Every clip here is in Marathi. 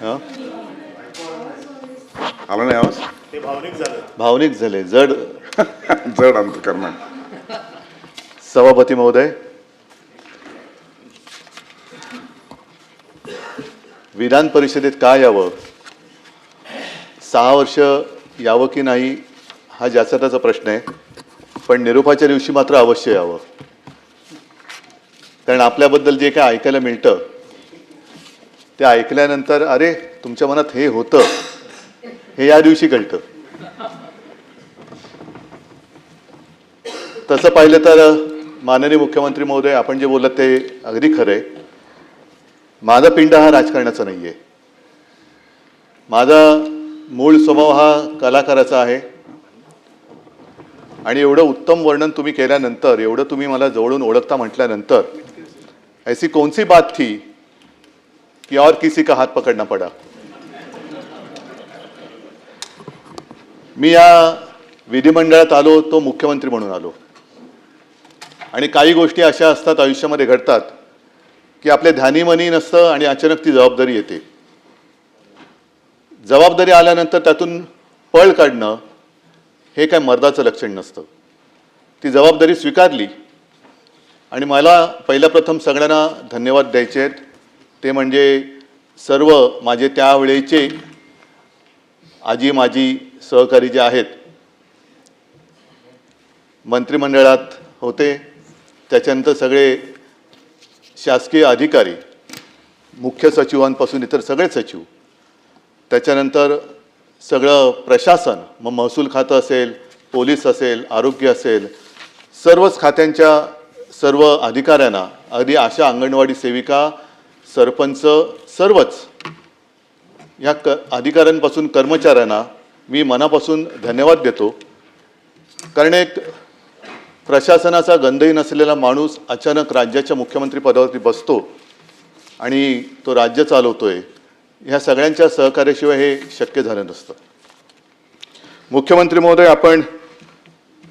हां आला नाही आवाज? ते भावनिक झालं. भावनिक झाले, जड जड अंतकरण. सभापती महोदय, विधान परिषदेत का यावं, 6 वर्ष यावं की नाही हा ज्याचा त्याचा प्रश्न आहे, पण निरोपाच्या दिवशी मात्र अवश्य यावं. कारण आपल्याबद्दल जे काय ऐकायला मिळतं ते ऐकल्यानंतर अरे तुमच्या मनात हे होतं हे या दिवशी कळतं. तसं पाहिलं तर माननीय मुख्यमंत्री महोदय, आपण जे बोलत ते अगदी खरं आहे. माझा पिंड हा राजकारणाचा नाही आहे. माझा मूळ स्वभाव हा कलाकाराचा आहे. आणि एवढं उत्तम वर्णन तुम्ही केल्यानंतर, एवढं तुम्ही मला जवळून ओळखता म्हटल्यानंतर, ऐसी कौन सी बात थी कि और किसी का हात पकडना पडा. मी या विधिमंडळात आलो तो मुख्यमंत्री म्हणून आलो. आणि काही गोष्टी अशा असतात आयुष्यामध्ये घडतात की आपल्या ध्यानीमनी नसतं आणि अचानक ती जबाबदारी येते. जबाबदारी आल्यानंतर त्यातून पळ काढणं हे काय मर्दाचं लक्षण नसतं. ती जबाबदारी स्वीकारली आणि मला पहिल्या प्रथम सगळ्यांना धन्यवाद द्यायचे आहेत. ते म्हणजे सर्व माझे त्यावेळेचे आजी माजी सहकारी जे आहेत, मंत्रिमंडळात होते, त्याच्यानंतर सगळे शासकीय अधिकारी, मुख्य सचिवांपासून इतर सगळे सचिव, त्याच्यानंतर सगळं प्रशासन, मग महसूल खातं असेल, पोलीस असेल, आरोग्य असेल, सर्वच खात्यांच्या सर्व अधिकाऱ्यांना, अगदी आशा, अंगणवाडी सेविका, सरपंच, सर्वच या अधिकाऱ्यांपासून कर्मचाऱ्यांना मी मनापासून धन्यवाद देतो. कारण एक प्रशासनाचा गंधही नसलेला माणूस अचानक राज्याच्या मुख्यमंत्री पदावरती बसतो आणि तो राज्य चालवतोय, ह्या सगळ्यांच्या सहकार्याशिवाय हे शक्य झालं नसतं. मुख्यमंत्री महोदय, आपण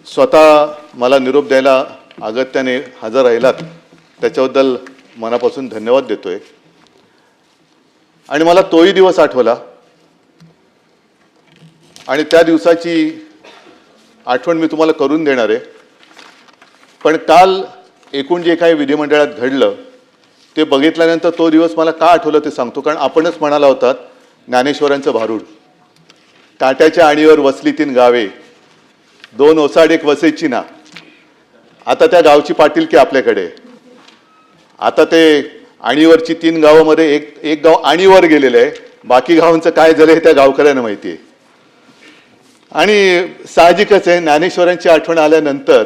स्वतः मला निरोप द्यायला अगत्याने हजर राहिलात त्याच्याबद्दल मनापासून धन्यवाद देतोय. आणि मला तोही दिवस आठवला आणि त्या दिवसाची आठवण मी तुम्हाला करून देणार आहे. पण काल एकूण जे काही विधिमंडळात घडलं ते बघितल्यानंतर तो दिवस मला का आठवलं ते सांगतो. कारण आपणच म्हणाला होतात ज्ञानेश्वरांचं भारूड, काट्याच्या आणीवर वसली 3 गावे, 2 ओसाड 1 वसेची ना. आता त्या गावची पाटीलकी आपल्याकडे. आता ते आणीवरची 3 गावामध्ये एक गाव आणीवर गेलेलं आहे, बाकी गावांचं काय झालं हे त्या गावकऱ्यांना माहिती आहे. आणि साहजिकच आहे, ज्ञानेश्वरांची आठवण आल्यानंतर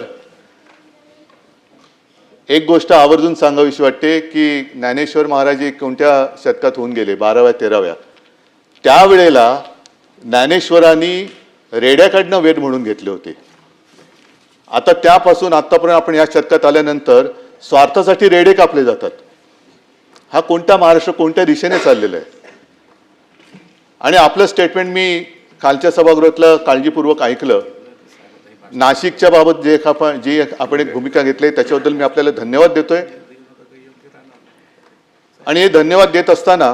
एक गोष्ट आवर्जून सांगावीशी वाटते की ज्ञानेश्वर महाराज कोणत्या शतकात होऊन गेले, 12व्या-13व्या. त्यावेळेला ज्ञानेश्वरांनी रेड्याकडनं वेद म्हणून घेतले होते. आता त्यापासून आत्तापर्यंत आपण या शतकात आल्यानंतर स्वार्थासाठी रेडे कापले जातात. हा कोणता महाराष्ट्र कोणत्या दिशेने चाललेला आहे. आणि आपलं स्टेटमेंट मी कालच्या सभागृहातलं काळजीपूर्वक ऐकलं. नाशिकच्या बाबत जी आपण एक भूमिका घेतली त्याच्याबद्दल मी आपल्याला धन्यवाद देतोय. आणि हे धन्यवाद देत असताना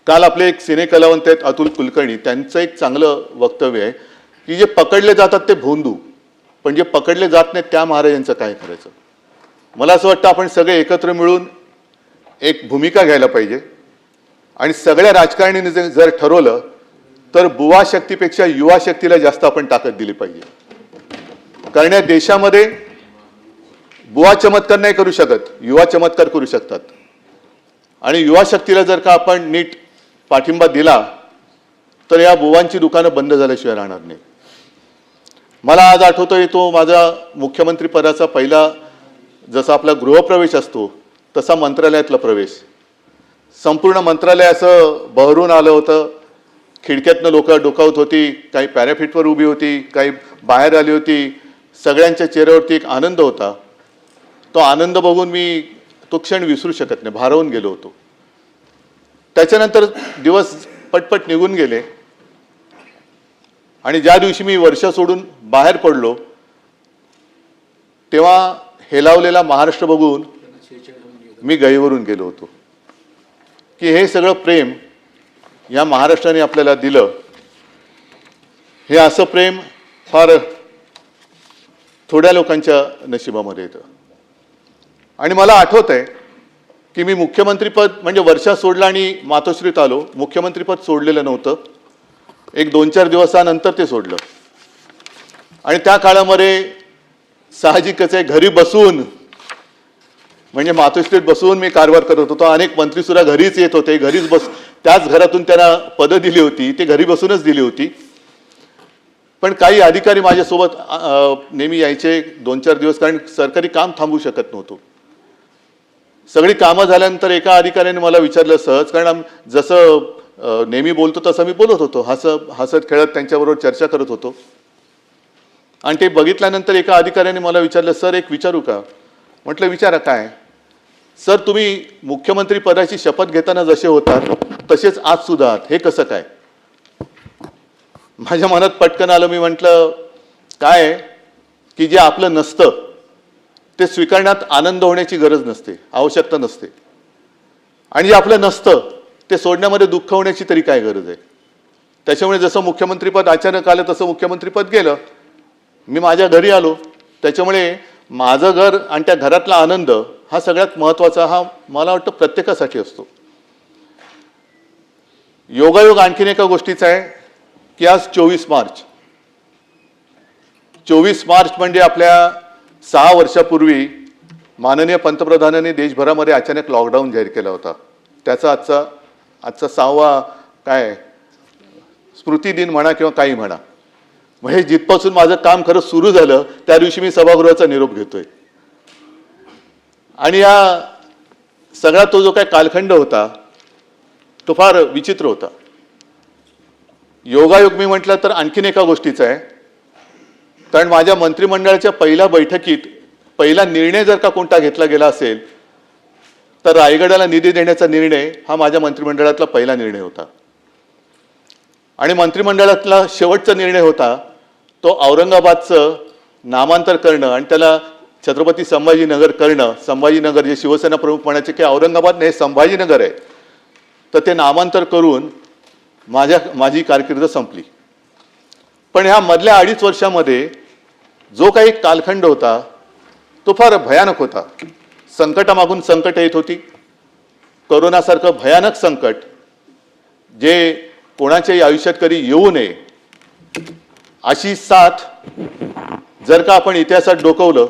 काल आपले एक सिने कलावंत आहेत अतुल कुलकर्णी, त्यांचं एक चांगलं वक्तव्य आहे की जे पकडले जातात ते भोंदू, पण जे पकडले जात नाहीत त्या महाराजांचं काय करायचं. मला असं वाटतं आपण सगळे एकत्र मिळून एक भूमिका घ्यायला पाहिजे. आणि सगळ्या राजकारण्यांनी जर ठरवलं तर बुवा शक्तीपेक्षा युवा शक्तीला जास्त आपण ताकद दिली पाहिजे. कारण या देशामध्ये बुवा चमत्कार नाही करू शकत, युवा चमत्कार करू शकतात. आणि युवा शक्तीला जर का आपण नीट पाठिंबा दिला तर या बुवांची दुकानं बंद झाल्याशिवाय राहणार नाही. मला आज आठवतोय तो माझा मुख्यमंत्री पदाचा पहिला, जसा आपला गृहप्रवेश असतो तसा मंत्रालयातला प्रवेश. संपूर्ण मंत्रालय असं बहरून आलं होतं. खिडक्यातनं लोक डोकावत होती, काही पॅराफिटवर उभी होती, काही बाहेर आली होती. सगळ्यांच्या चेहऱ्यावरती एक आनंद होता. तो आनंद बघून मी तो क्षण विसरू शकत नाही, भारावून गेलो होतो. त्याच्यानंतर दिवस पटपट निघून गेले आणि ज्या दिवशी मी वर्ष सोडून बाहेर पडलो तेव्हा हेलावलेला महाराष्ट्र बघून मी गहिवरून गेलो होतो की हे सगळं प्रेम या महाराष्ट्राने आपल्याला दिलं, हे असं प्रेम फार थोड्या लोकांच्या नशिबामध्ये येतं. आणि मला आठवत आहे की मी मुख्यमंत्रीपद म्हणजे वर्षा सोडला आणि मातोश्रीत आलो. मुख्यमंत्रीपद सोडलेलं नव्हतं, एक 2-4 दिवसानंतर ते सोडलं. आणि त्या काळामध्ये साहजिकच आहे, घरी बसून म्हणजे मातोश्रीत बसून मी कारभार करत होतो. अनेक मंत्रीसुद्धा घरीच येत होते, घरीच त्याच घरातून त्यांना पदं दिली होती, ते घरी बसूनच दिली होती. पण काही अधिकारी माझ्यासोबत नेहमी यायचे 2-4 दिवस, कारण सरकारी काम थांबू शकत नव्हतं. सगळी कामं झाल्यानंतर एका अधिकाऱ्याने मला विचारलं सहज, कारण जसं नेहमी बोलतो तसं मी बोलत होतो, हसत खेळत त्यांच्याबरोबर चर्चा करत होतो. आणि ते बघितल्यानंतर एका अधिकाऱ्याने मला विचारलं, सर एक विचारू का? म्हटलं विचारा. काय? सर तुम्ही मुख्यमंत्री पदाची शपथ घेताना जसे होतात तसेच आज सुद्धा आहात, हे कसं काय? माझ्या मनात पटकन आलं. मी म्हटलं काय की जे आपलं नसतं ते स्वीकारण्यात आनंद होण्याची गरज नसते, आवश्यकता नसते. आणि जे आपलं नसतं ते सोडण्यामध्ये दुःख होण्याची तरी काय गरज आहे? त्याच्यामुळे जसं मुख्यमंत्रीपद अचानक आलं तसं मुख्यमंत्रीपद गेलं. मी माझ्या घरी आलो. त्याच्यामुळे माझं घर आणि त्या घरातला आनंद हा सगळ्यात महत्त्वाचा, हा मला वाटतं प्रत्येकासाठी असतो. योगायोग आणखीन एका गोष्टीचा आहे की आज 24 मार्च. 24 मार्च म्हणजे आपल्या 6 वर्षापूर्वी माननीय पंतप्रधानांनी देशभरामध्ये अचानक लॉकडाऊन जाहीर केला होता. त्याचा आजचा 6वा काय स्मृती दिन म्हणा किंवा काही म्हणा. म्हणजे जिथपासून माझं काम खरं सुरू झालं त्या दिवशी मी सभागृहाचा निरोप घेतोय. आणि या सगळा तो जो काय कालखंड होता तो फार विचित्र होता. योगायोग मी म्हटलं तर आणखीन एका गोष्टीचा आहे, कारण माझ्या मंत्रिमंडळाच्या पहिल्या बैठकीत पहिला निर्णय जर का कोणता घेतला गेला असेल तर रायगडाला निधी देण्याचा निर्णय हा माझ्या मंत्रिमंडळातला पहिला निर्णय होता. आणि मंत्रिमंडळातला शेवटचा निर्णय होता तो औरंगाबादचं नामांतर करणं आणि त्याला छत्रपती संभाजीनगर करणं. संभाजीनगर जे शिवसेना प्रमुख म्हणायचे की औरंगाबाद नाही संभाजीनगर आहे, तर ते नामांतर करून माझी कारकीर्द संपली. पण ह्या मधल्या 2.5 वर्षामध्ये जो काही कालखंड होता तो फार भयानक होता. संकटामागून संकट येत होती. कोरोनासारखं भयानक संकट जे कोणाच्याही आयुष्यात कधी येऊ नये अशी साथ जर का आपण इतिहासात डोकवलं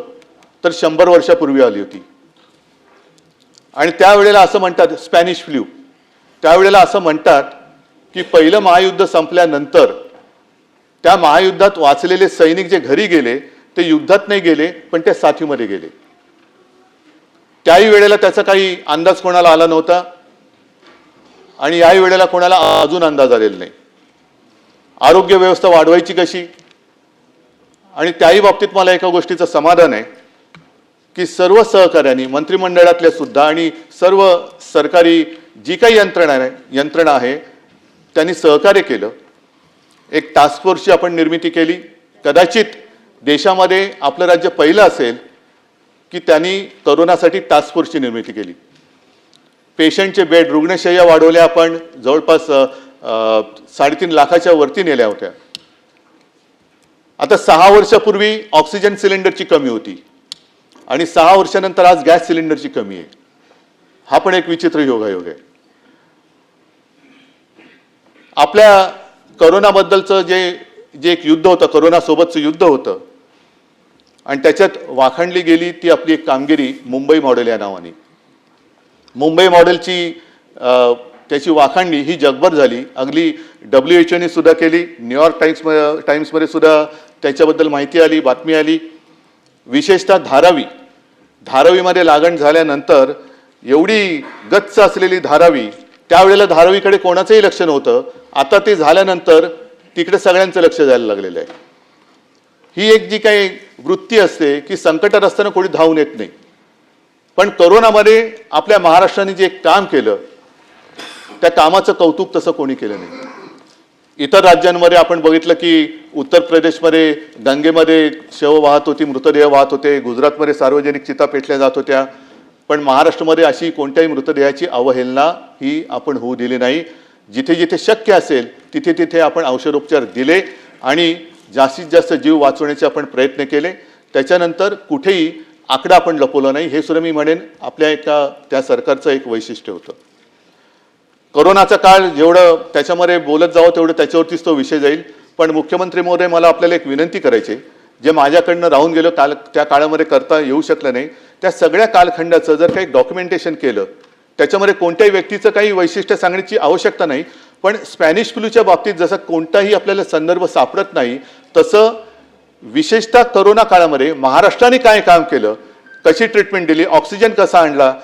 तर 100 वर्षापूर्वी आली होती. आणि त्यावेळेला असं म्हणतात स्पॅनिश फ्लू, त्यावेळेला असं म्हणतात की पहिलं महायुद्ध संपल्यानंतर त्या महायुद्धात वाचलेले सैनिक जे घरी गेले ते युद्धात नाही गेले पण त्या साथीमध्ये गेले. त्याही वेळेला त्याचा काही अंदाज कोणाला आला नव्हता आणि याही वेळेला कोणाला अजून अंदाज आलेला नाही. आरोग्य व्यवस्था वाढवायची कशी? आणि त्याही बाबतीत मला एका गोष्टीचं समाधान आहे की सर्व सहकार्यांनी मंत्रिमंडळातल्या सुद्धा आणि सर्व सरकारी जी काही यंत्रणा आहे त्यांनी सहकार्य केलं. एक टास्क फोर्सची आपण निर्मिती केली. कदाचित देशामध्ये आपलं राज्य पहिलं असेल की त्यांनी कोरोनासाठी टास्क फोर्सची निर्मिती केली. पेशंटचे बेड, रुग्णशय्या वाढवल्या. आपण जवळपास 3.5 लाखाच्या वरती नेल्या होत्या. आता 6 वर्षापूर्वी ऑक्सिजन सिलेंडरची कमी होती आणि 6 वर्षानंतर आज गॅस सिलेंडरची कमी आहे. हा पण एक विचित्र योगायोग आहे. आपल्या कोरोनाबद्दलचं जे एक युद्ध होतं, कोरोनासोबतचं युद्ध होतं आणि त्याच्यात वाखाणली गेली ती आपली एक कामगिरी मुंबई मॉडेल या नावाने. मुंबई मॉडेलची त्याची वाखाणणी ही जगभर झाली. अगदी WHO ने सुद्धा केली. न्यूयॉर्क टाइम्समध्ये सुद्धा त्याच्याबद्दल माहिती आली, बातमी आली. विशेषतः धारावीमध्ये लागण झाल्यानंतर एवढी गच्च असलेली धारावी, त्यावेळेला धारावीकडे कोणाचंही लक्ष नव्हतं. आता ते झाल्यानंतर तिकडे सगळ्यांचं लक्ष जायला लागलेलं आहे. ही एक जी काही वृत्ती असते की संकटात असताना कोणी धावून येत नाही. पण कोरोनामध्ये आपल्या महाराष्ट्राने जे काम केलं त्या कामाचं कौतुक तसं कोणी केलं नाही. इतर राज्यांमध्ये आपण बघितलं की उत्तर प्रदेशमध्ये गंगेमध्ये शव वाहत होती, मृतदेह वाहत होते. गुजरातमध्ये सार्वजनिक चिता पेटल्या जात होत्या. पण महाराष्ट्रामध्ये अशी कोणत्याही मृतदेहाची अवहेलना ही आपण होऊ दिली नाही. जिथे जिथे शक्य असेल तिथे तिथे आपण औषधोपचार दिले आणि जास्तीत जास्त जीव वाचवण्याचे आपण प्रयत्न केले. त्याच्यानंतर कुठेही आकडा आपण लपवला नाही. हे सुद्धा मी म्हणेन आपल्या त्या सरकारचं एक वैशिष्ट्य होतं. कोरोनाचा काळ जेवढं त्याच्यामध्ये बोलत जावं तेवढं त्याच्यावरतीच तो विषय जाईल. पण मुख्यमंत्री महोदय, मला आपल्याला एक विनंती करायची, जे माझ्याकडनं राहून गेलं त्या काळामध्ये करता येऊ शकलं नाही, त्या सगळ्या कालखंडाचं जर काही डॉक्युमेंटेशन केलं, त्याच्यामध्ये कोणत्याही व्यक्तीचं काही वैशिष्ट्य सांगण्याची आवश्यकता नाही. पण स्पॅनिश फ्लूच्या बाबतीत जसं कोणताही आपल्याला संदर्भ सापडत नाही, तसं विशेषतः कोरोना काळामध्ये महाराष्ट्राने काय काम केलं, कशी ट्रीटमेंट दिली, ऑक्सिजन कसा आणला,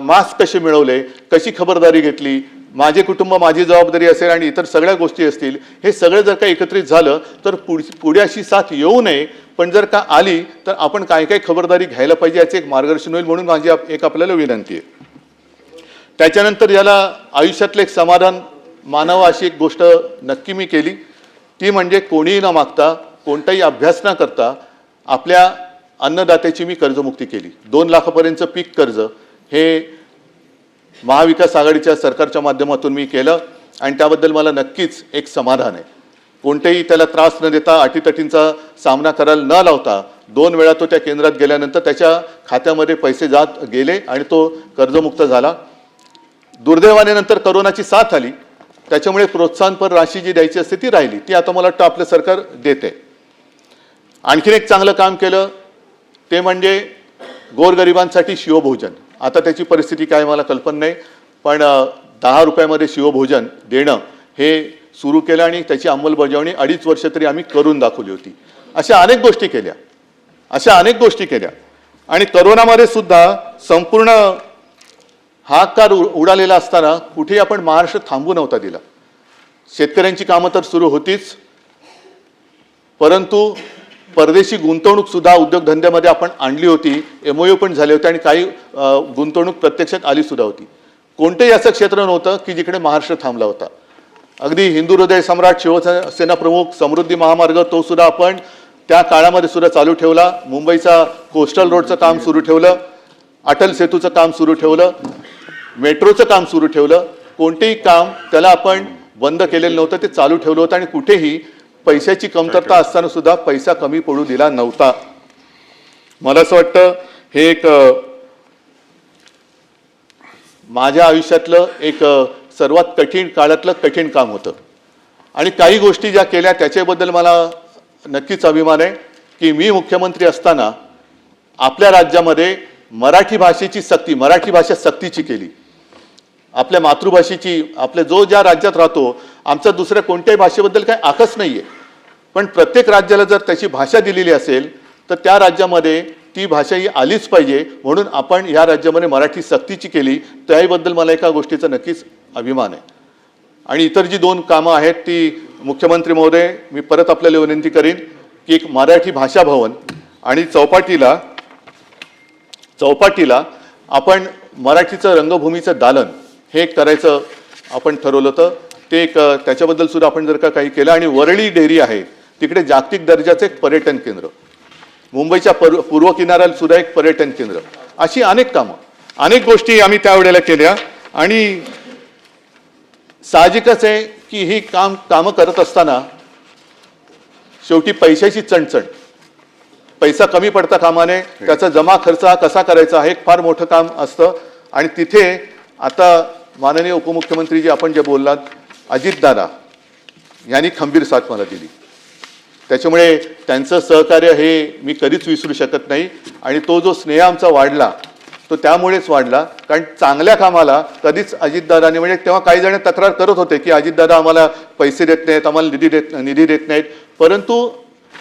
मास्क कसे मिळवले, कशी खबरदारी घेतली, माझे कुटुंब माझी जबाबदारी असेल आणि इतर सगळ्या गोष्टी असतील, हे सगळं जर का एकत्रित झालं तर पुढे अशी साथ येऊ नये. पण जर का आली तर आपण काय काय खबरदारी घ्यायला पाहिजे याचे एक मार्गदर्शन होईल, म्हणून माझी एक आपल्याला विनंती आहे. त्याच्यानंतर याला आयुष्यातलं एक समाधान मानावं अशी एक गोष्ट नक्की मी केली, ती म्हणजे कोणीही न मागता, कोणताही अभ्यास न करता आपल्या अन्नदात्याची मी कर्जमुक्ती केली. 2 लाखापर्यंतचं पीक कर्ज हे महाविकास आघाडीच्या सरकारच्या माध्यमातून मी केलं आणि त्याबद्दल मला नक्कीच एक समाधान आहे. कोणतेही त्याला त्रास न देता, अटीतटींचा सामना करायला न लावता 2 वेळा तो त्या केंद्रात गेल्यानंतर त्याच्या खात्यामध्ये पैसे जात गेले आणि तो कर्जमुक्त झाला. दुर्दैवाने नंतर करोनाची साथ आली, त्याच्यामुळे प्रोत्साहनपर राशी जी द्यायची असते ती राहिली, ती आता मला वाटतं आपलं सरकार देते. आणखीन एक चांगलं काम केलं ते म्हणजे गोरगरिबांसाठी शिवभोजन. आता त्याची परिस्थिती काय मला कल्पना नाही, पण 10 रुपयामध्ये शिवभोजन देणं हे सुरू केलं आणि त्याची अंमलबजावणी 2.5 वर्ष तरी आम्ही करून दाखवली होती. अशा अनेक गोष्टी केल्या आणि करोनामध्ये सुद्धा संपूर्ण हाहाकार उडालेला असताना कुठेही आपण महाराष्ट्र थांबू नव्हता दिला. शेतकऱ्यांची कामं तर सुरू होतीच, परंतु परदेशी गुंतवणूक सुद्धा उद्योगधंद्यामध्ये आपण आणली होती. MOU पण झाले होते आणि काही गुंतवणूक प्रत्यक्षात आली सुद्धा होती. कोणतेही असं क्षेत्र नव्हतं की जिकडे महाराष्ट्र थांबला होता. अगदी हिंदू हृदय सम्राट, शिवसेना प्रमुख, समृद्धी महामार्ग तो सुद्धा आपण त्या काळामध्ये सुद्धा चालू ठेवला. मुंबईचा कोस्टल रोडचं काम सुरू ठेवलं, अटल सेतूचं काम सुरू ठेवलं, मेट्रोचं काम सुरू ठेवलं. कोणतेही काम त्याला आपण बंद केलेलं नव्हतं, ते चालू ठेवलं होतं आणि कुठेही पैशाची कमतरता असताना सुद्धा पैसा कमी पडू दिला नव्हता. मला असं वाटतं हे एक माझ्या आयुष्यातलं एक सर्वात कठीण काळातलं कठीण काम होतं. आणि काही गोष्टी ज्या केल्या त्याच्याबद्दल मला नक्कीच अभिमान आहे की मी मुख्यमंत्री असताना आपल्या राज्यामध्ये मराठी भाषेची सक्ती, मराठी भाषा सक्तीची केली. आपल्या मातृभाषेची, आपल्या ज्या राज्यात राहतो, आमचा दुसऱ्या कोणत्याही भाषेबद्दल काही आकस नाही आहे, पण प्रत्येक राज्याला जर त्याची भाषा दिलेली असेल तर त्या राज्यामध्ये ती भाषा ही आलीच पाहिजे. म्हणून आपण या राज्यामध्ये मराठी सक्तीची केली. त्याबद्दल मला एका गोष्टीचा नक्कीच अभिमान आहे. आणि इतर जी 2 कामं आहेत ती मुख्यमंत्री महोदय, मी परत आपल्याला विनंती करीन की एक मराठी भाषा भवन आणि चौपाटीला आपण मराठीचं रंगभूमीचं दालन हे करायचं आपण ठरवलं होतं. ते एक त्याच्याबद्दल सुद्धा आपण जर का काही केलं. आणि वरळी डेअरी आहे तिकडे जागतिक दर्जाचं एक पर्यटन केंद्र, मुंबईच्या पूर्व किनाऱ्याला सुद्धा एक पर्यटन केंद्र, अशी अनेक कामं, अनेक गोष्टी आम्ही त्यावेळेला केल्या. आणि साहजिकच आहे की ही कामं करत असताना शेवटी पैशाची चणचण, पैसा कमी पडता कामा नये, त्याचा जमा खर्च कसा करायचा हे एक फार मोठं काम असतं. आणि तिथे आता माननीय उपमुख्यमंत्री जी आपण जे बोललात, अजितदादा यांनी खंबीर साथ मला दिली. त्याच्यामुळे त्यांचं सहकार्य हे मी कधीच विसरू शकत नाही. आणि तो जो स्नेह आमचा वाढला तो त्यामुळेच वाढला कारण चांगल्या कामाला कधीच अजितदादांनी, म्हणजे तेव्हा काही जण तक्रार करत होते की अजितदादा आम्हाला पैसे देत नाहीत, आम्हाला निधी देत नाहीत, परंतु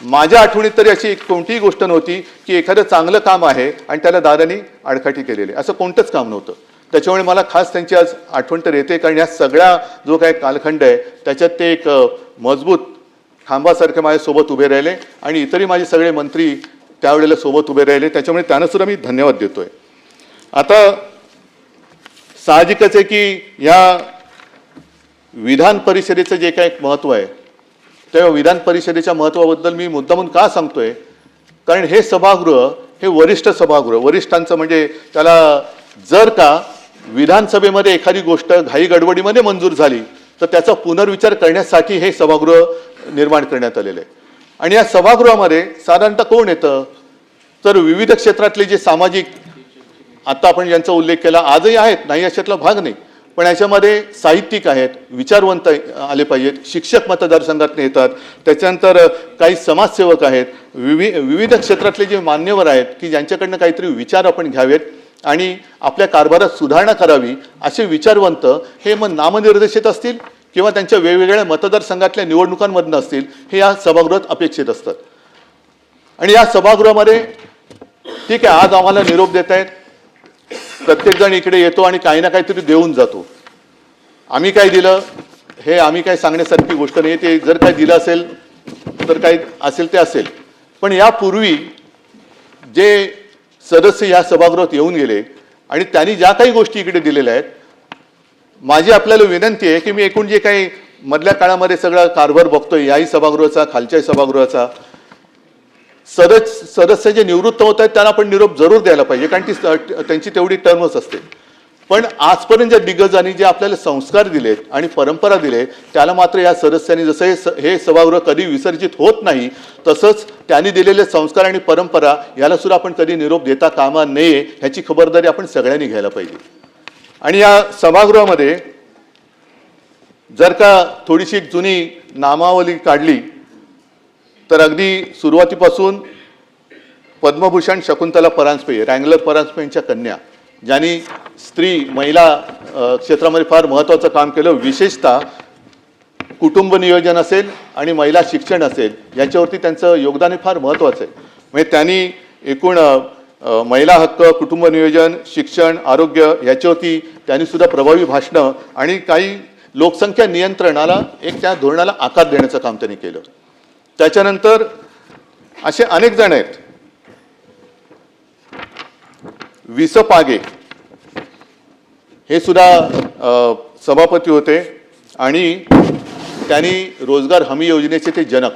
माझ्या आठवणीत तरी अशी कोणतीही गोष्ट नव्हती की एखादं चांगलं काम आहे आणि त्याला दादांनी आडकाठी केलेली, असं कोणतंच काम नव्हतं. त्याच्यामुळे मला खास त्यांची आज आठवण तर येते कारण या सगळ्या जो काही कालखंड आहे त्याच्यात ते एक मजबूत खांबासारखे माझ्यासोबत उभे राहिले आणि इतरही माझे सगळे मंत्री त्यावेळेला सोबत उभे राहिले. त्याच्यामुळे त्यांना सुद्धा मी धन्यवाद देतोय. आता साहजिकच आहे की या विधान परिषदेचं जे काही महत्त्व आहे त्या विधान परिषदेच्या महत्त्वाबद्दल मी मुद्दामून का सांगतोय, कारण हे सभागृह हे वरिष्ठ सभागृह, वरिष्ठांचं म्हणजे त्याला जर का विधानसभेमध्ये एखादी गोष्ट घाई गडबडीमध्ये मंजूर झाली तर त्याचा पुनर्विचार करण्यासाठी हे सभागृह निर्माण करण्यात आलेलं आहे. आणि या सभागृहामध्ये साधारणतः कोण येतं, तर विविध क्षेत्रातले जे सामाजिक, आता आपण ज्यांचा उल्लेख केला आजही आहेत, नाही अशातला भाग नाही, पण याच्यामध्ये साहित्यिक आहेत, विचारवंत आले पाहिजेत, शिक्षक मतदारसंघातून येतात, त्याच्यानंतर काही समाजसेवक आहेत, विविध क्षेत्रातले जे मान्यवर आहेत की ज्यांच्याकडनं काहीतरी विचार आपण घ्यावेत आणि आपल्या कारभारात सुधारणा करावी, असे विचारवंत हे मग नामनिर्देशित असतील किंवा त्यांच्या वेगवेगळ्या मतदारसंघातल्या निवडणुकांमधनं असतील, हे या सभागृहात अपेक्षित असतात. आणि या सभागृहामध्ये ठीक आहे, आज आम्हाला निरोप देत आहेत, प्रत्येकजण इकडे येतो आणि काही ना काहीतरी देऊन जातो. आम्ही काय दिलं हे आम्ही काय सांगण्यासारखी गोष्ट नाही, ते जर काय दिलं असेल तर काय असेल ते असेल. पण यापूर्वी जे सदस्य या सभागृहात येऊन गेले आणि त्यांनी ज्या काही गोष्टी इकडे दिलेल्या आहेत, माझी आपल्याला विनंती आहे की मी एकूण जे काही मधल्या काळामध्ये सगळा कारभार बघतोय याही सभागृहाचा, खालच्याही सभागृहाचा, सदस्य जे निवृत्त होत आहेत त्यांना पण निरोप जरूर द्यायला पाहिजे, कारण त्यांची तेवढी टर्मच असते. पण आजपर्यंत ज्या दिग्गजांनी जे आपल्याला संस्कार दिलेत आणि परंपरा दिले, त्याला मात्र या सदस्यांनी, जसं हे सभागृह कधी विसर्जित होत नाही, तसंच त्यांनी दिलेले संस्कार आणि परंपरा याला सुद्धा आपण कधी निरोप देता कामा नये, ह्याची खबरदारी आपण सगळ्यांनी घ्यायला पाहिजे. आणि या सभागृहामध्ये जर का थोडीशी जुनी नामावली काढली तर अगदी सुरुवातीपासून पद्मभूषण शकुंतला परांजपे, रँगलर परांजपे यांच्या कन्या, ज्यांनी महिला क्षेत्रामध्ये फार महत्त्वाचं काम केलं, विशेषतः कुटुंब नियोजन असेल आणि महिला शिक्षण असेल, याच्यावरती त्यांचं योगदान हे फार महत्त्वाचं आहे. म्हणजे त्यांनी एकूण महिला हक्क, कुटुंब नियोजन, शिक्षण, आरोग्य याच्यावरती त्यांनी सुद्धा प्रभावी भाषणं आणि काही लोकसंख्या नियंत्रणाला त्या धोरणाला आकार देण्याचं काम त्यांनी केलं. त्याच्यानंतर असे अनेक जण आहेत. विस पागे हे सुद्धा सभापती होते आणि त्यांनी रोजगार हमी योजनेचे ते जनक,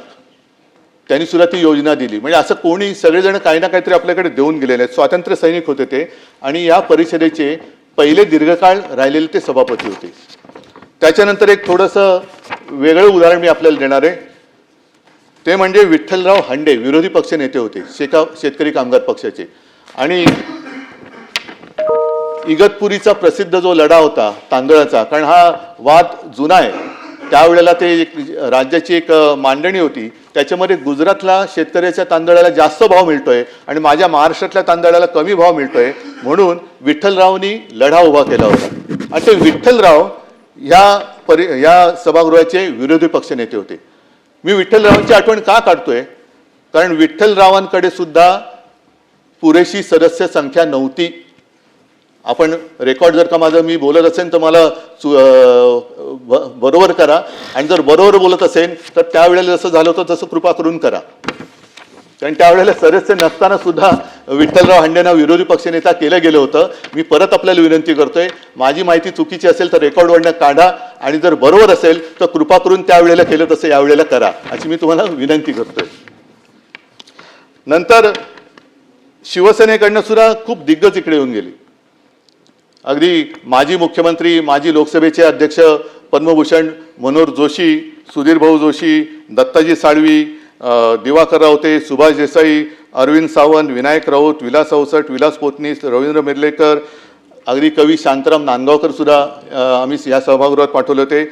त्यांनी सुद्धा ती योजना दिली. म्हणजे असं कोणी, सगळेजण काही ना काहीतरी आपल्याकडे देऊन गेलेले आहेत. स्वातंत्र्य सैनिक होते ते आणि या परिषदेचे पहिले दीर्घकाळ राहिलेले ते सभापती होते. त्याच्यानंतर एक थोडंसं वेगळं उदाहरण मी आपल्याला देणार आहे, ते म्हणजे विठ्ठलराव हांडे, विरोधी पक्ष नेते होते, शेतकरी कामगार पक्षाचे. आणि इगतपुरीचा प्रसिद्ध जो लढा होता तांदळाचा, कारण हा वाद जुना आहे, त्यावेळेला ते राज्याची एक मांडणी होती, त्याच्यामध्ये गुजरातला शेतकऱ्याच्या तांदळाला जास्त भाव मिळतोय आणि माझ्या महाराष्ट्रातल्या तांदळाला कमी भाव मिळतोय, म्हणून विठ्ठलरावनी लढा उभा केला होता. आणि ते विठ्ठलराव या सभागृहाचे विरोधी पक्ष नेते होते. मी विठ्ठलरावांची आठवण का काढतोय, कारण विठ्ठलरावांकडे सुद्धा पुरेशी सदस्य संख्या नव्हती. आपण रेकॉर्ड जर का माझं मी बोलत असेल तर मला बरोबर करा, आणि जर बरोबर बोलत असेल तर त्यावेळेला जसं झालं होतं तसं कृपा करून करा, कारण त्यावेळेला सदस्य नसताना सुद्धा विठ्ठलराव हांडेंना विरोधी पक्षनेता केलं गेलं होतं. मी परत आपल्याला विनंती करतोय, माझी माहिती चुकीची असेल तर रेकॉर्डवरनं काढा, आणि जर बरोबर असेल तर कृपा करून त्यावेळेला केलं तसं यावेळेला करा, अशी मी तुम्हाला विनंती करतोय. नंतर शिवसेनेकडनं सुद्धा खूप दिग्गज इकडे येऊन गेले. अगदी माजी मुख्यमंत्री, माजी लोकसभेचे अध्यक्ष पद्मभूषण मनोहर जोशी, सुधीर भाऊ जोशी, दत्ताजी साळवी, दिवाकर रावते, सुभाष देसाई, अरविंद सावंत, विनायक राऊत, विलास अवसट, विलास पोतनीस, रवींद्र मिर्लेकर, अगदी कवी शांताराम नांदगावकर सुद्धा आम्ही या सभागृहात पाठवले होते.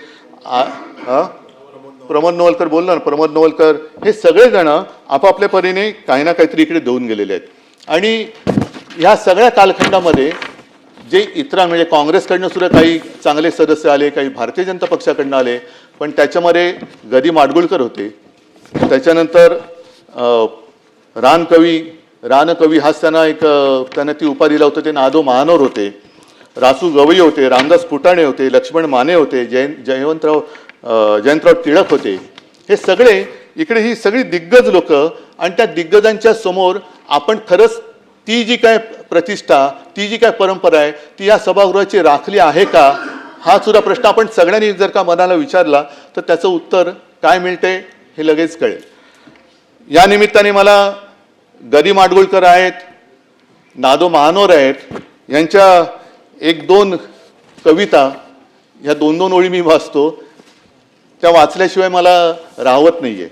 प्रमोद नवलकर बोललो ना, प्रमोद नवलकर, हे सगळेजण आपापल्या परीने काही ना काहीतरी इकडे देऊन गेलेले आहेत. आणि ह्या सगळ्या कालखंडामध्ये जे इतर, म्हणजे काँग्रेसकडनं सुद्धा काही चांगले सदस्य आले, काही भारतीय जनता पक्षाकडनं आले, पण त्याच्यामध्ये गदी माडगुळकर होते. त्याच्यानंतर रानकवी हाच त्यांना ती उपाधीला होतं, ते नादो महानोर होते, रासू गवई होते, रामदास फुटाणे होते, लक्ष्मण माने होते, जयंतराव टिळक होते. हे सगळे इकडे, ही सगळी दिग्गज लोक, आणि त्या दिग्गजांच्या समोर आपण खरंच ती जी काय प्रतिष्ठा, ती जी काय परंपरा आहे, ती या सभागृहाची राखली आहे का, हा सुद्धा प्रश्न आपण सगळ्यांनी जर का मनाला विचारला तर त्याचं उत्तर काय मिळते हे लगेच कळेल. या निमित्ताने मला गदी माडगुळकर आहेत, नादो महानोर आहेत, यांच्या एक दोन कविता, ह्या दोन ओळी मी वाचतो. त्या वाचल्याशिवाय मला राहवत नाही आहे.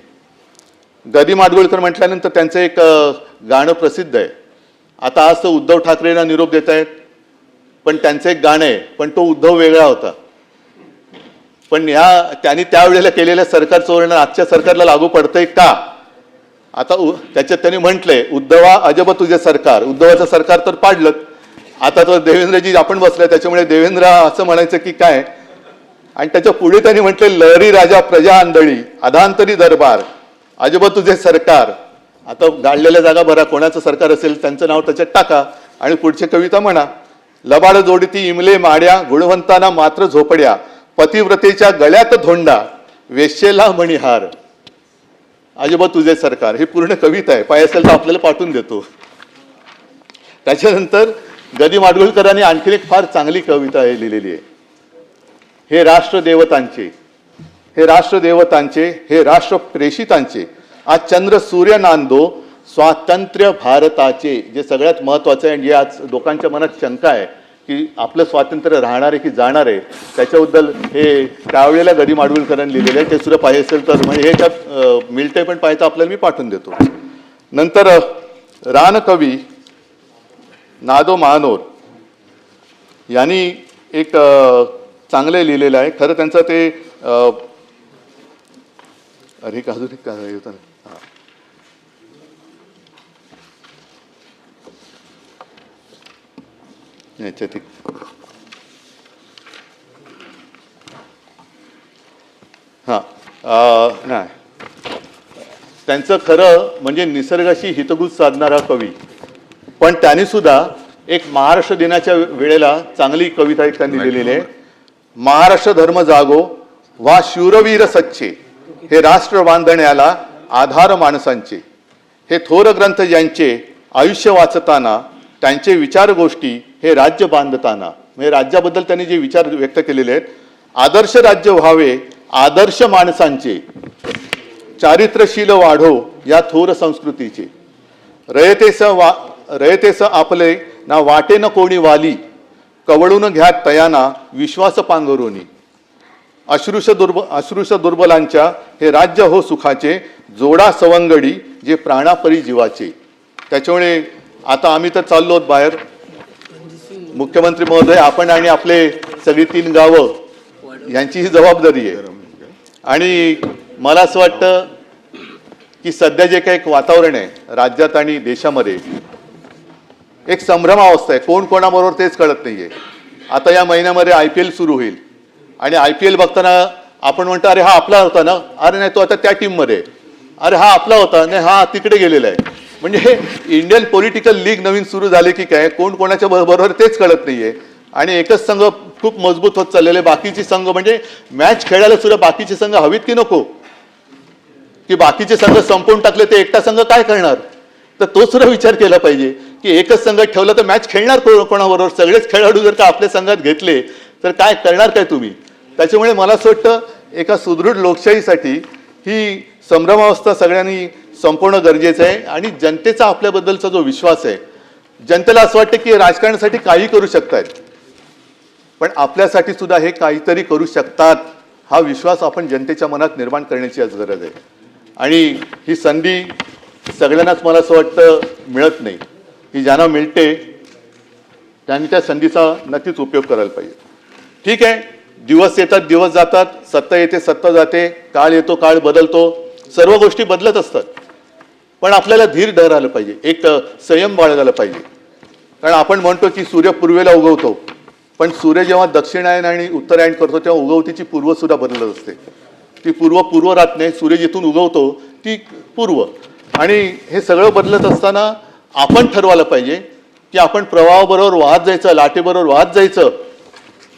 ग. माडगूळकर म्हटल्यानंतर त्यांचं एक गाणं प्रसिद्ध आहे. आता आज तर उद्धव ठाकरेंना निरोप देत आहेत, पण त्यांचं एक गाणं आहे, पण तो उद्धव वेगळा होता. पण त्यांनी त्यावेळेला केलेल्या सरकारचं वर्णन आजच्या सरकारला लागू पडतंय का? आता त्याच्यात त्यांनी म्हटलंय, उद्धवा अजब तुझे सरकार. उद्धवाचं सरकार तर पाडलं, आता तर देवेंद्रजी आपण बसले, त्याच्यामुळे देवेंद्र असं म्हणायचं की काय. आणि त्याच्या पुढे त्यांनी म्हटले, लहरी राजा प्रजा आंधळी अधांतरी दरबार अजब तुझे सरकार. आता गाळलेल्या जागा भरा, कोणाचं सरकार असेल त्यांचं नाव त्याच्यात टाका आणि पुढची कविता म्हणा. लबाड जोडती इमले माड्या गुणवंताना मात्र झोपड्या पतिव्रतेच्या गळ्यात धोंडा वेश्येला मणिहार अजब तुझे सरकार. ही पूर्ण कविता आहे, पाय असेल तर आपल्याला पाठवून देतो. त्याच्यानंतर ग. माडगूळकरांनी आणखी एक फार चांगली कविता लिहिलेली आहे. हे राष्ट्रदेवतांचे, हे राष्ट्रदेवतांचे, हे राष्ट्र प्रेषितांचे आज चंद्र सूर्य नांदो स्वातंत्र्य भारताचे. जे सगळ्यात महत्वाचं आहे आणि जे आज लोकांच्या मनात शंका आहे की आपलं स्वातंत्र्य राहणार आहे की जाणार आहे, त्याच्याबद्दल हे त्यावेळेला ग. माडगूळकरांनी लिहिलेलं आहे. ते सुद्धा पाहिजे असेल तर म्हणजे हे त्यात मिळतंय, पण पाहिजे आपल्याला मी पाठवून देतो. नंतर रानकवी नादो महानोर यांनी एक चांगलं लिहिलेलं आहे. खरं त्यांचं ते अरे एक अजून एक काय होतं ना, याच्यात नाही, त्यांचं खरं म्हणजे निसर्गाशी हितगुज साधणारा कवी. पण त्यांनी सुद्धा एक महाराष्ट्र दिनाच्या वेळेला चांगली कविता एक त्यांनी लिहिलेली आहे. महाराष्ट्र धर्म जागो वा शूरवीर सच्चे, हे राष्ट्र बांधण्याला आधार माणसांचे. हे थोर ग्रंथ ज्यांचे आयुष्य वाचताना, त्यांचे विचार गोष्टी हे राज्य बांधताना. म्हणजे राज्याबद्दल त्यांनी जे विचार व्यक्त केलेले आहेत, आदर्श राज्य व्हावे आदर्श माणसांचे, चारित्र्यशील वाढो या थोर संस्कृतीचे. रयतेस आपले ना वाटे न कोणी वाली, कवळून घ्या तयाना विश्वास पांघरुनी. अश्रुष दुर्बलांच्या हे राज्य हो सुखाचे, जोडा सवंगडी जे प्राणापरी जीवाचे. त्याच्यामुळे आता आम्ही तर चाललो आहोत बाहेर. मुख्यमंत्री महोदय, आपण आणि आपले सगळी 3 गावं यांची ही जबाबदारी आहे. आणि मला असं वाटतं की सध्या जे काही एक वातावरण आहे राज्यात आणि देशामध्ये, एक संभ्रमावस्था आहे. कोण कोणाबरोबर तेच कळत नाहीये. आता या महिन्यामध्ये IPL सुरू होईल आणि IPL बघताना आपण म्हणतो अरे हा आपला होता ना, अरे नाही तो आता त्या टीममध्ये, अरे हा आपला होता नाही हा तिकडे गेलेला आहे. म्हणजे इंडियन पॉलिटिकल लीग नवीन सुरू झाले की काय, कोण कोणाच्या बरोबर तेच कळत नाहीये. आणि एकच संघ खूप मजबूत होत चाललेले, बाकीचे संघ म्हणजे मॅच खेळायला सुद्धा बाकीचे संघ हवीत की नको, की बाकीचे संघ संपवून टाकले ते एकटा संघ काय करणार. तर तो सुद्धा विचार केला पाहिजे की एकच संघ ठेवलं तर मॅच खेळणार कोणाबरोबर. सगळेच खेळाडू जर का आपल्या संघात घेतले तर काय करणार काय तुम्ही. त्याच्यामुळे मला असं वाटतं एका सुदृढ लोकशाहीसाठी ही संभ्रमावस्था सगळ्यांनी संपवणं गरजेचं आहे. आणि जनतेचा आपल्याबद्दलचा जो विश्वास आहे, जनतेला असं वाटतं की राजकारणासाठी काही करू शकतात, पण आपल्यासाठी सुद्धा हे काहीतरी करू शकतात हा विश्वास आपण जनतेच्या मनात निर्माण करण्याची आज गरज आहे. आणि ही संधी सगळ्यांनाच मला असं वाटतं मिळत नाही. ही ज्यांना मिळते त्यांनी त्या संधीचा नक्कीच उपयोग करायला पाहिजे. ठीक आहे, दिवस येतात दिवस जातात, सत्ता येते सत्ता जाते, काळ येतो काळ बदलतो, सर्व गोष्टी बदलत असतात. पण आपल्याला धीर धरायला पाहिजे, एक संयम बाळगायला पाहिजे. कारण आपण म्हणतो की सूर्य पूर्वेला उगवतो, पण सूर्य जेव्हा दक्षिणायन आणि उत्तरायण करतो तेव्हा उगवतीची पूर्व सुद्धा बदलत असते. ती पूर्व राहत नाही. सूर्य जिथून उगवतो ती पूर्व. आणि हे सगळं बदलत असताना आपण ठरवायला पाहिजे की आपण प्रवाहाबरोबर वाहत जायचं, लाटेबरोबर वाहत जायचं,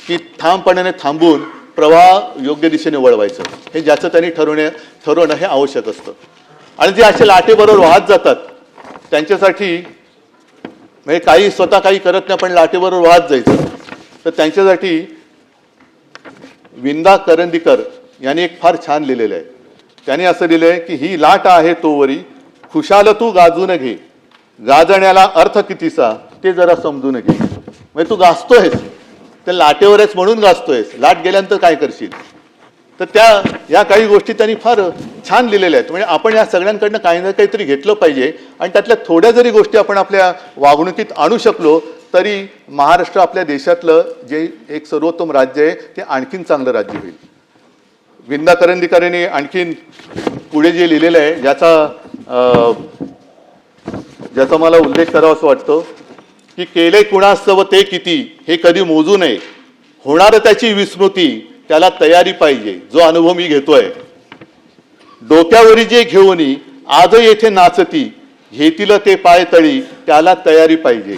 की ठामपणाने थांबून प्रवाह योग्य दिशेने वळवायचं. हे ज्याचं त्यांनी ठरवणं हे आवश्यक असतं. आणि जे असे लाटेबरोबर वाहत जातात त्यांच्यासाठी म्हणजे काही स्वतः काही करत नाही पण लाटेबरोबर वाहत जायचं, तर त्यांच्यासाठी विंदा करंदीकर यांनी एक फार छान लिहिलेलं आहे. त्यांनी असं लिहिलंय की ही लाट आहे तोवरी खुशाल तू गाजून घे, गाजण्याला अर्थ कितीसा ते जरा समजून घे. म्हणजे तू गाजतोयस त्या लाटेवरच म्हणून गाजतोयस, लाट गेल्यानंतर काय करशील. तर या काही गोष्टी त्यांनी फार छान लिहिलेल्या आहेत. म्हणजे आपण या सगळ्यांकडनं काही ना काहीतरी घेतलं पाहिजे आणि त्यातल्या थोड्या जरी गोष्टी आपण आपल्या वागणुकीत आणू शकलो तरी महाराष्ट्र आपल्या देशातलं जे एक सर्वोत्तम राज्य आहे ते आणखीन चांगलं राज्य होईल. विंदा करंदीकरांनी आणखीन पुढे जे लिहिलेलं आहे ज्याचा मला उल्लेख करावा असं वाटतं की केले कुणास्तव ते किती हे कधी मोजू नये, होणार त्याची विस्मृती त्याला तयारी पाहिजे. जो अनुभव मी घेतोय, डोक्यावरी जे घेऊनी आज येथे नाचती, घेतील ते पाय तळी त्याला तयारी पाहिजे.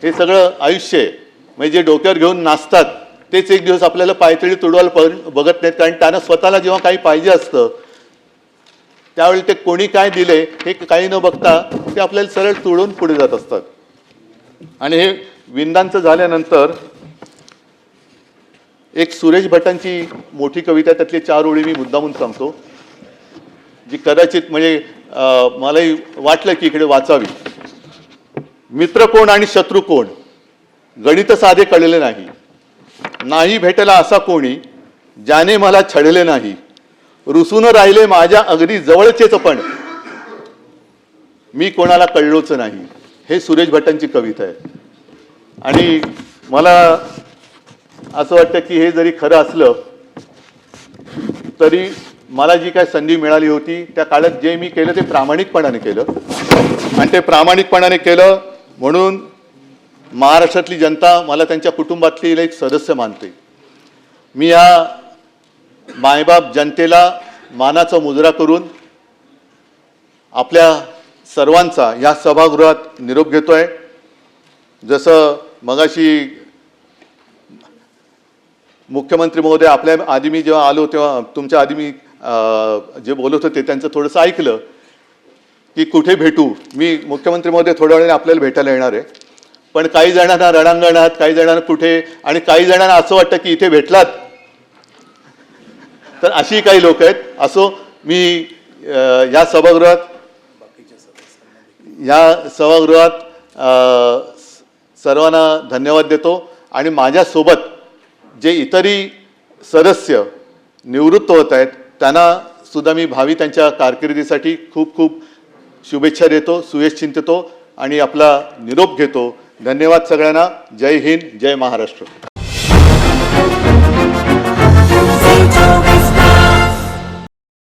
हे सगळं आयुष्य आहे. म्हणजे जे डोक्यावर घेऊन नाचतात तेच एक दिवस आपल्याला पायतळी तुडवायला बघत नाहीत, कारण त्यांना स्वतःला जेव्हा काही पाहिजे असतं त्यावेळी ते कोणी काय दिले हे काही न बघता ते आपल्याला सरळ तुडवून पुढे जात असतात. आणि हे विंदांचं झाल्यानंतर एक सुरेश भटांची मोठी कविता, त्यातली 4 ओळी मी मुद्दामून सांगतो, जी कदाचित म्हणजे मलाही वाटलं की इकडे वाचावी. मित्र कोण आणि शत्रू कोण गणित साधे कळले नाही, नाही भेटला असा कोणी ज्याने मला छळले नाही, रुसून राहिले माझ्या अगदी जवळचेच पण मी कोणाला कळलोच नाही. हे सुरेश भटांची कविता आहे. आणि मला असं वाटतं की हे जरी खरं असलं तरी मला जी काय संधी मिळाली होती त्या काळात जे मी केलं ते प्रामाणिकपणाने केलं, आणि ते प्रामाणिकपणाने केलं म्हणून महाराष्ट्रातली जनता मला त्यांच्या कुटुंबातली एक सदस्य मानते. मी या मायबाप जनतेला मानाचा मुजरा करून आपल्या सर्वांचा या सभागृहात निरोप घेतोय. जसं मगाशी मुख्यमंत्री महोदय आपल्या आधी मी जेव्हा आलो तेव्हा तुमच्या आधी मी जे बोलत होते त्यांचं थोडंसं ऐकलं की कुठे भेटू. मी मुख्यमंत्री महोदय थोड्या वेळाने आपल्याला भेटायला येणार आहे, पण काही जणांना रणांगणात, काही जणांना कुठे, आणि काही जणांना असं वाटतं की इथे भेटलात तर अशी काही लोक आहेत. असो, मी या सभागृहात सर्वांना धन्यवाद देतो. आणि माझ्यासोबत जे इतरही सदस्य निवृत्त होत आहेत त्यांना सुद्धा मी भावी त्यांच्या कारकिर्दीसाठी खूप खूप शुभेच्छा देतो, सुयश चिंततो आणि आपला निरोप घेतो. धन्यवाद सगळ्यांना. जय हिंद, जय महाराष्ट्र.